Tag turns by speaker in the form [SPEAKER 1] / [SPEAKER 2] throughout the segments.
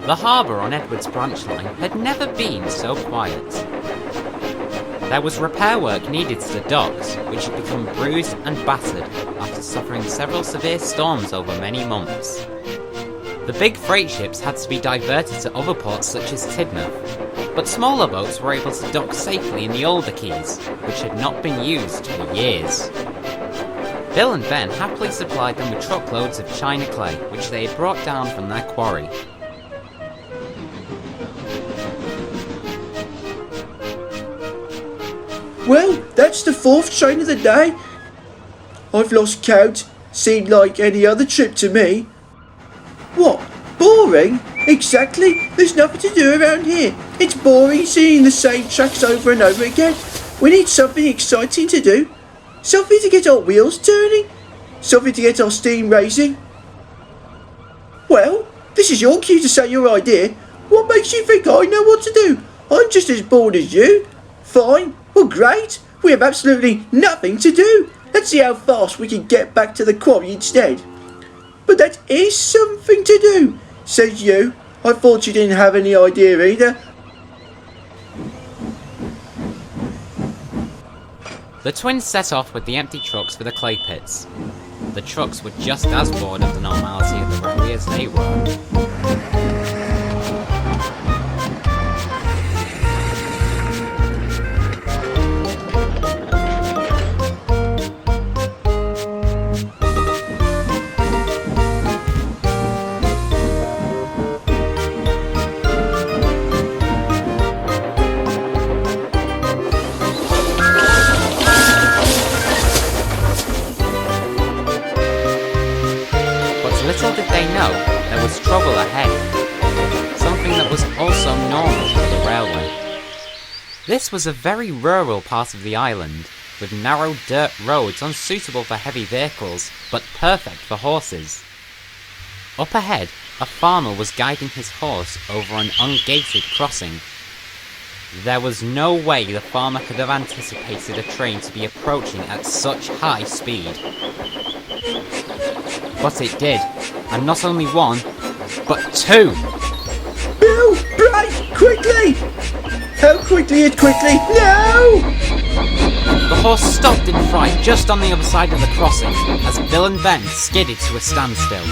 [SPEAKER 1] The harbour on Edward's branch line had never been so quiet. There was repair work needed to the docks, which had become bruised and battered after suffering several severe storms over many months. The big freight ships had to be diverted to other ports such as Tidmouth, but smaller boats were able to dock safely in the older quays, which had not been used for years. Bill and Ben happily supplied them with truckloads of china clay, which they had brought down from their quarry.
[SPEAKER 2] Well, that's the 4th train of the day. I've lost count. Seemed like any other trip to me. What? Boring? Exactly. There's nothing to do around here. It's boring seeing the same tracks over and over again. We need something exciting to do. Something to get our wheels turning. Something to get our steam raising. Well, this is your cue to say your idea. What makes you think I know what to do? I'm just as bored as you. Fine. Well, great. We have absolutely nothing to do. Let's see how fast we can get back to the quarry instead. But that is something to do, says you. I thought you didn't have any idea either.
[SPEAKER 1] The twins set off with the empty trucks for the clay pits. The trucks were just as bored of the normality of the rally as they were. Little did they know there was trouble ahead, something that was also normal for the railway. This was a very rural part of the island, with narrow dirt roads unsuitable for heavy vehicles, but perfect for horses. Up ahead, a farmer was guiding his horse over an ungated crossing. There was no way the farmer could have anticipated a train to be approaching at such high speed. But it did, and not only one, but two!
[SPEAKER 2] Bill! Brake! Quickly! How quickly is quickly? No!
[SPEAKER 1] The horse stopped in fright just on the other side of the crossing, as Bill and Ben skidded to a standstill.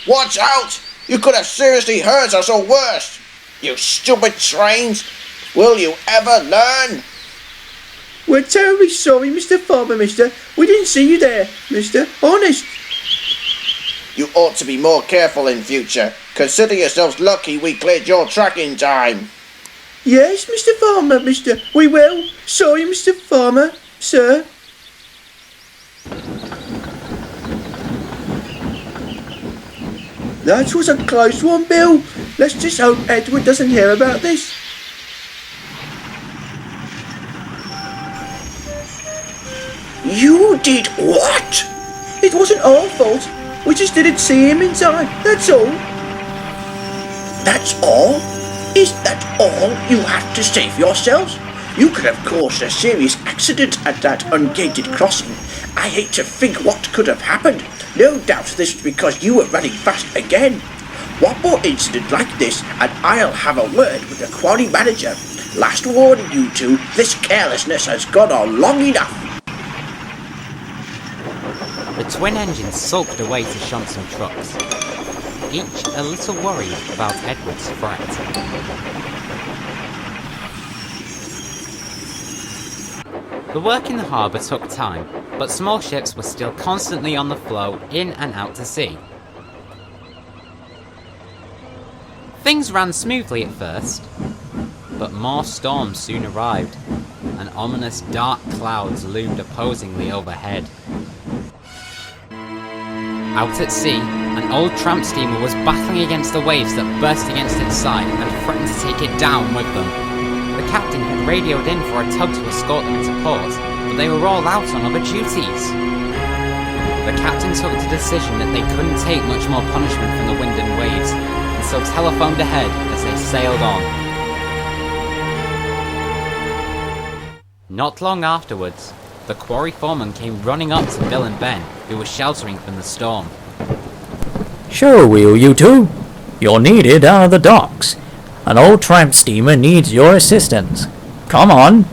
[SPEAKER 3] Watch out! You could have seriously hurt us or worse! You stupid trains! Will you ever learn?
[SPEAKER 2] We're terribly sorry, Mr. Farmer, mister. We didn't see you there, mister. Honest.
[SPEAKER 3] You ought to be more careful in future. Consider yourselves lucky we cleared your track in time.
[SPEAKER 2] Yes, Mr. Farmer, mister. We will. Sorry, Mr. Farmer, sir. That was a close one, Bill. Let's just hope Edward doesn't hear about this. You did what? It wasn't our fault. We just didn't see him in time, that's all. That's all? Is that all you have to say for yourselves? You could have caused a serious accident at that ungated crossing. I hate to think what could have happened. No doubt this was because you were running fast again. One more incident like this and I'll have a word with the quarry manager. Last warning, you two, this carelessness has gone on long enough.
[SPEAKER 1] The twin engines sulked away to shunt some trucks, each a little worried about Edward's threat. The work in the harbour took time, but small ships were still constantly on the flow in and out to sea. Things ran smoothly at first, but more storms soon arrived, and ominous dark clouds loomed opposingly overhead. Out at sea, an old tramp steamer was battling against the waves that burst against its side and threatened to take it down with them. The captain had radioed in for a tug to escort them into port, but they were all out on other duties. The captain took the decision that they couldn't take much more punishment from the wind and waves, and so telephoned ahead as they sailed on. Not long afterwards, the quarry foreman came running up to Bill and Ben, who were sheltering from the storm.
[SPEAKER 4] Sure, will you two? You're needed out of the docks. An old tramp steamer needs your assistance. Come on.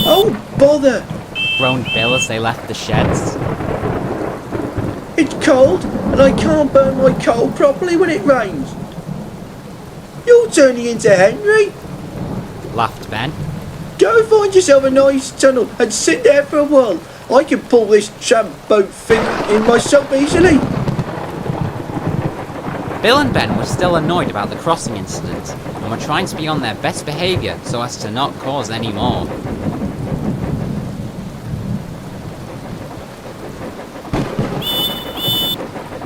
[SPEAKER 2] Oh, bother!
[SPEAKER 1] Groaned Bill as they left the sheds.
[SPEAKER 2] It's cold, and I can't burn my coal properly when it rains. You're turning into Henry.
[SPEAKER 1] Laughed Ben.
[SPEAKER 2] Go find yourself a nice tunnel and sit there for a while. I can pull this tramp boat thing in myself easily.
[SPEAKER 1] Bill and Ben were still annoyed about the crossing incident, and were trying to be on their best behaviour so as to not cause any more.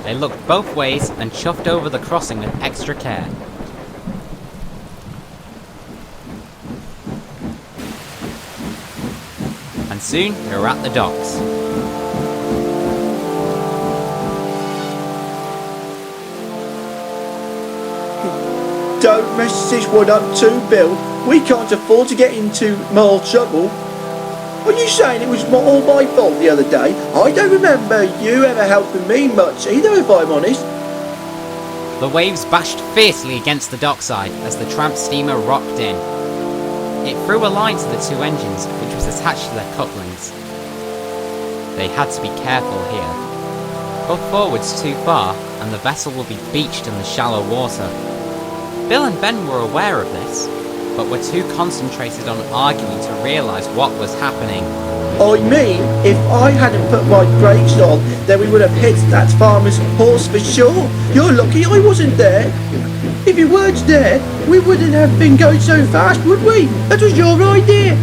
[SPEAKER 1] They looked both ways and chuffed over the crossing with extra care. And soon they were at the docks.
[SPEAKER 2] Don't mess this one up too, Bill. We can't afford to get into more trouble. Are you saying it was all my fault the other day? I don't remember you ever helping me much either, if I'm honest.
[SPEAKER 1] The waves bashed fiercely against the dockside as the tramp steamer rocked in. It threw a line to the two engines, which was attached to their couplings. They had to be careful here. Puff forwards too far, and the vessel will be beached in the shallow water. Bill and Ben were aware of this, but were too concentrated on arguing to realise what was happening.
[SPEAKER 2] I mean, if I hadn't put my brakes on, then we would have hit that farmer's horse for sure. You're lucky I wasn't there. If you weren't there, we wouldn't have been going so fast, would we? That was your idea.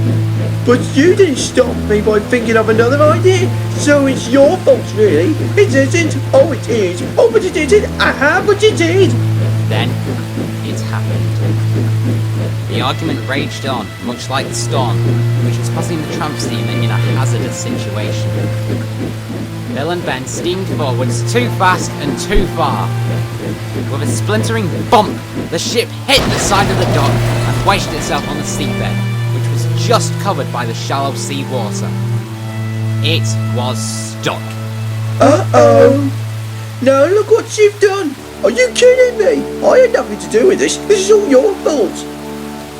[SPEAKER 2] But you didn't stop me by thinking of another idea, so it's your fault, really. It isn't. Oh, it is. Oh, but it isn't. Aha, but it is.
[SPEAKER 1] Then, it happened. The argument raged on, much like the storm, which was putting the tramp steamer in a hazardous situation. Bill and Ben steamed forwards too fast and too far. With a splintering bump, the ship hit the side of the dock and wedged itself on the seabed, which was just covered by the shallow sea water. It was stuck.
[SPEAKER 2] Uh-oh. Now look what you've done. Are you kidding me? I had nothing to do with this. This is all your fault.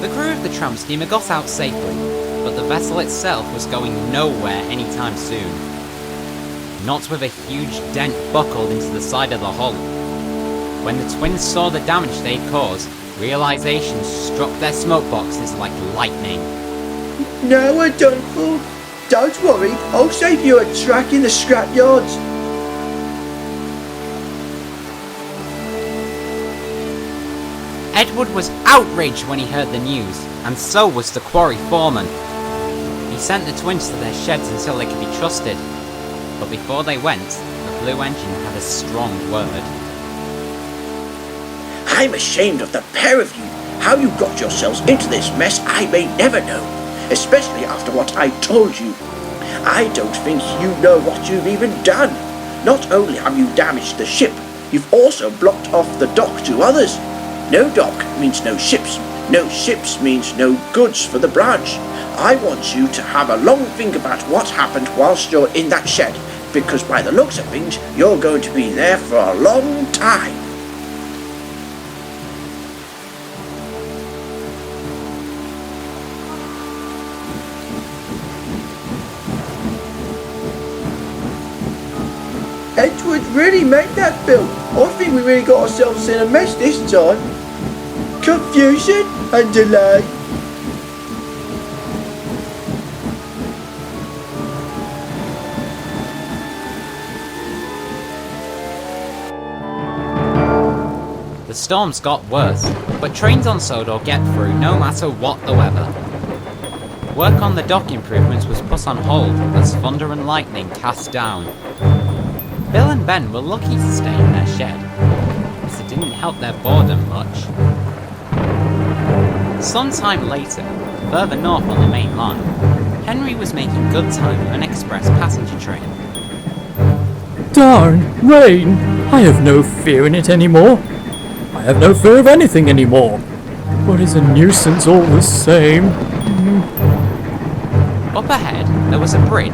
[SPEAKER 1] The crew of the tramp steamer got out safely, but the vessel itself was going nowhere anytime soon. Not with a huge dent buckled into the side of the hull. When the twins saw the damage they'd caused, realization struck their smoke boxes like lightning.
[SPEAKER 2] Now we're done for. Don't worry, I'll save you a track in the scrapyards.
[SPEAKER 1] Edward was outraged when he heard the news, and so was the quarry foreman. He sent the twins to their sheds until they could be trusted, but before they went, the Blue Engine had a strong word.
[SPEAKER 2] I'm ashamed of the pair of you. How you got yourselves into this mess I may never know, especially after what I told you. I don't think you know what you've even done. Not only have you damaged the ship, you've also blocked off the dock to others. No dock means no ships. No ships means no goods for the branch. I want you to have a long think about what happened whilst you're in that shed, because by the looks of things, you're going to be there for a long time. Edward really made that, Bill. I think we really got ourselves in a mess this time. Confusion and delay.
[SPEAKER 1] The storms got worse, but trains on Sodor get through no matter what the weather. Work on the dock improvements was put on hold as thunder and lightning cast down. Bill and Ben were lucky to stay in their shed, as it didn't help their boredom much. Sometime later, further north on the main line, Henry was making good time with an express passenger train.
[SPEAKER 4] Darn, rain! I have no fear in it anymore. I have no fear of anything anymore. But it's a nuisance all the same.
[SPEAKER 1] Up ahead, there was a bridge.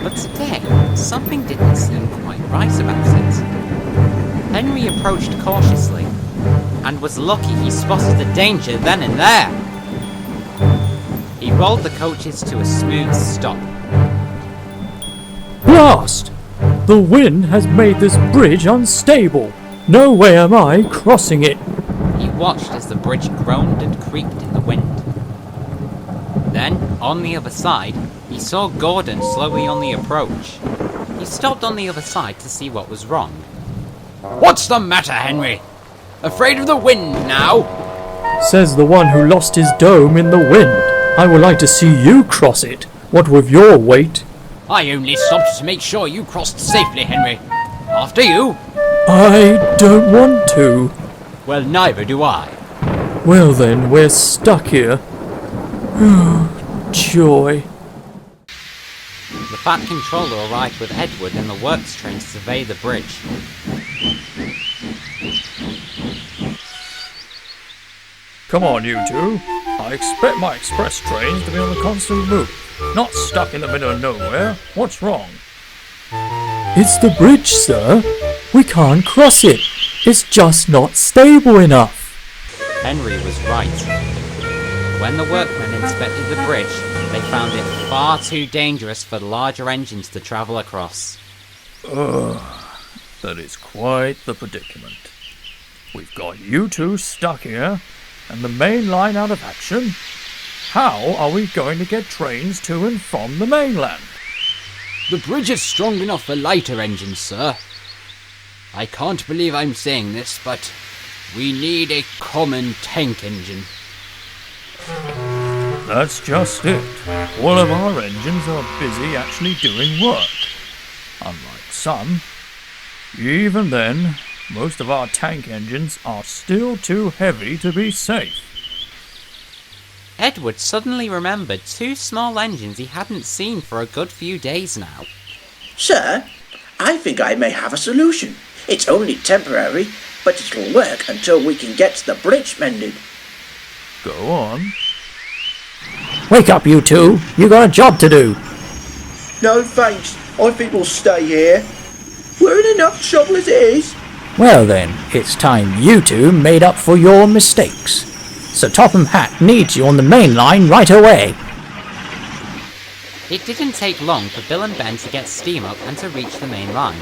[SPEAKER 1] But today, something didn't seem quite right about it. Henry approached cautiously, and was lucky he spotted the danger then and there. He rolled the coaches to a smooth stop.
[SPEAKER 4] Blast! The wind has made this bridge unstable. No way am I crossing it.
[SPEAKER 1] He watched as the bridge groaned and creaked in the wind. Then, on the other side, he saw Gordon slowly on the approach. He stopped on the other side to see what was wrong.
[SPEAKER 5] What's the matter, Henry? Afraid of the wind now?
[SPEAKER 4] Says the one who lost his dome in the wind. I would like to see you cross it. What with your weight?
[SPEAKER 5] I only stopped to make sure you crossed safely, Henry. After you.
[SPEAKER 4] I don't want to.
[SPEAKER 5] Well, neither do I.
[SPEAKER 4] Well then, we're stuck here. Joy.
[SPEAKER 1] The Fat Controller arrived with Edward and the works train to survey the bridge.
[SPEAKER 4] Come on, you two. I expect my express trains to be on the constant move, not stuck in the middle of nowhere. What's wrong? It's the bridge, sir. We can't cross it. It's just not stable enough.
[SPEAKER 1] Henry was right. When the workmen inspected the bridge, they found it far too dangerous for larger engines to travel across.
[SPEAKER 4] That is quite the predicament. We've got you two stuck here, and the main line out of action. How are we going to get trains to and from the mainland?
[SPEAKER 5] The bridge is strong enough for lighter engines, sir. I can't believe I'm saying this, but we need a common tank engine.
[SPEAKER 4] That's just it. All of our engines are busy actually doing work. Unlike some. Even then, most of our tank engines are still too heavy to be safe.
[SPEAKER 1] Edward suddenly remembered two small engines he hadn't seen for a good few days now.
[SPEAKER 2] Sir, I think I may have a solution. It's only temporary, but it'll work until we can get the bridge mended.
[SPEAKER 4] Go on. Wake up, you two. You got a job to do.
[SPEAKER 2] No thanks, I think we'll stay here. We're in enough trouble as it is.
[SPEAKER 4] Well then, it's time you two made up for your mistakes. Sir Topham Hatt needs you on the main line right away.
[SPEAKER 1] It didn't take long for Bill and Ben to get steam up and to reach the main line.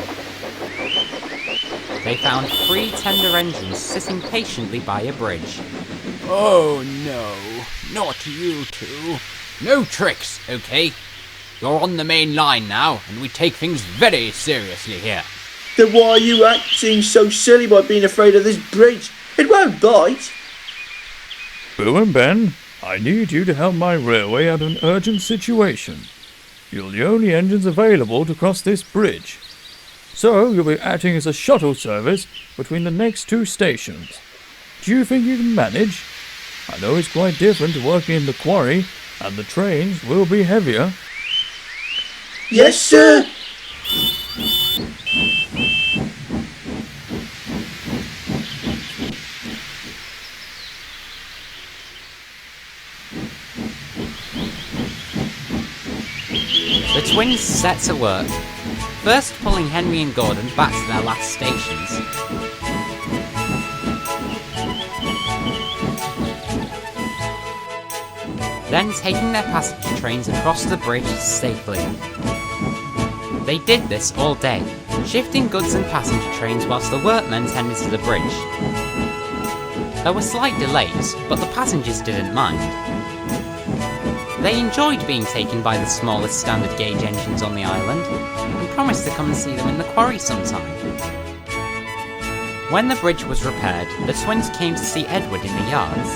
[SPEAKER 1] They found 3 tender engines sitting patiently by a bridge.
[SPEAKER 5] Oh no, not you two. No tricks, okay? You're on the main line now, and we take things very seriously here.
[SPEAKER 2] Then why are you acting so silly by being afraid of this bridge? It won't bite.
[SPEAKER 4] Bill and Ben, I need you to help my railway out of an urgent situation. You're the only engines available to cross this bridge. So you'll be acting as a shuttle service between the next 2 stations. Do you think you can manage? I know it's quite different to working in the quarry, and the trains will be heavier.
[SPEAKER 2] Yes, sir.
[SPEAKER 1] The twins set to work, first pulling Henry and Gordon back to their last stations. Then taking their passenger trains across the bridge safely. They did this all day, shifting goods and passenger trains whilst the workmen tended to the bridge. There were slight delays, but the passengers didn't mind. They enjoyed being taken by the smallest standard gauge engines on the island, and promised to come and see them in the quarry sometime. When the bridge was repaired, the twins came to see Edward in the yards.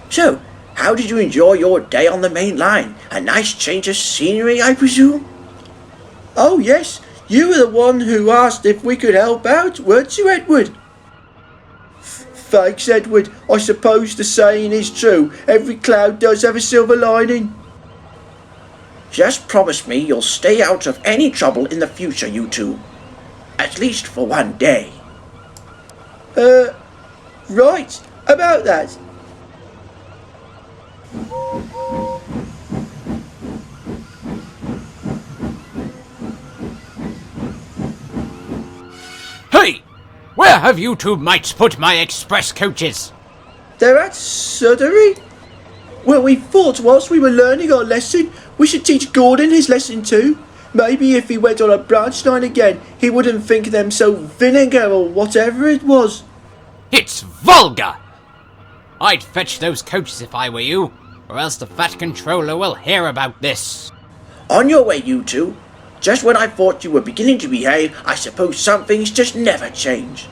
[SPEAKER 2] So, how did you enjoy your day on the main line? A nice change of scenery, I presume? Oh yes, you were the one who asked if we could help out, weren't you, Edward? Thanks, Edward. I suppose the saying is true. Every cloud does have a silver lining. Just promise me you'll stay out of any trouble in the future, you two. At least for one day. Right, about that.
[SPEAKER 5] Hey! Where have you two mites put my express coaches?
[SPEAKER 2] They're at Sudbury? Well, we thought whilst we were learning our lesson, we should teach Gordon his lesson too. Maybe if he went on a branch line again, he wouldn't think them so vinegar or whatever it was.
[SPEAKER 5] It's vulgar! I'd fetch those coaches if I were you, or else the Fat Controller will hear about this.
[SPEAKER 2] On your way, you two. Just when I thought you were beginning to behave, I suppose some things just never change.